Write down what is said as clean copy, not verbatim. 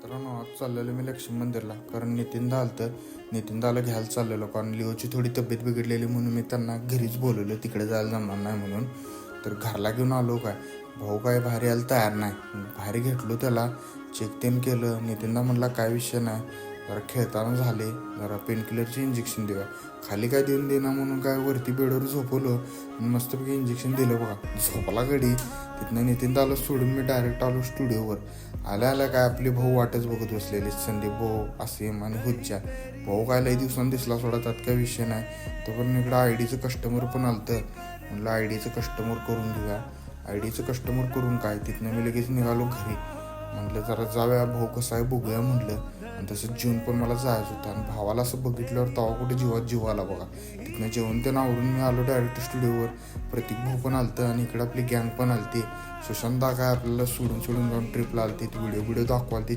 मित्रांनो आज चाललेलो मी लक्ष्मी मंदिरला, कारण नितीनदा आलतं. नितीनदाला घ्यायला चाललेलो, कारण लिओची थोडी तब्येत बिघडलेली म्हणून मी त्यांना घरीच बोलवलं, तिकडे जायला जमणार नाही म्हणून. तर घरला घेऊन आलो. काय भाऊ काय बाहेर यायला तयार नाही. बाहेर घेतलो त्याला, चेक तेन केलं. नितीनदा म्हणला काय विषय नाही, जरा खेळताना झाले, जरा पेनकिलरची इंजेक्शन देऊया. खाली काय देऊन देना म्हणून काय वरती बेडवर झोपवलं आणि मस्तपैकी इंजेक्शन दिलं. बघा झोपला गडी. तिथनं नितीनदाला सोडून मी डायरेक्ट आलो स्टुडिओवर. आल्या काय आपले भाऊ वाटच बघत बसलेले, संदीप भाऊ, असीम आणि हुज्जा. भाऊ काय लई दिवसांनी दिसला सोडा, त्यात काय विषय नाही. तो पण इकडं ID चं कस्टमर पण आलतं. म्हटलं ID चं कस्टमर करून घेऊया. ID चं कस्टमर करून काय तिथनं मी लगेच निघालो घरी. म्हटलं जरा जाऊया, भाऊ कसा आहे बघूया म्हटलं. आणि तसं जेवण पण मला जायचं होतं, आणि भावाला असं बघितल्यावर तवा कुठे जीव आला बघा. तिथनं जेवण ते आवरून मी आलो डायरेक्ट स्टुडिओवर. प्रतीक भाऊ पण आलतं आणि इकडं आपली गँग पण आलती. सुशांतदा काय आपल्याला सोडून जाऊन ट्रिपला आलती, व्हिडिओ दाखवाल ती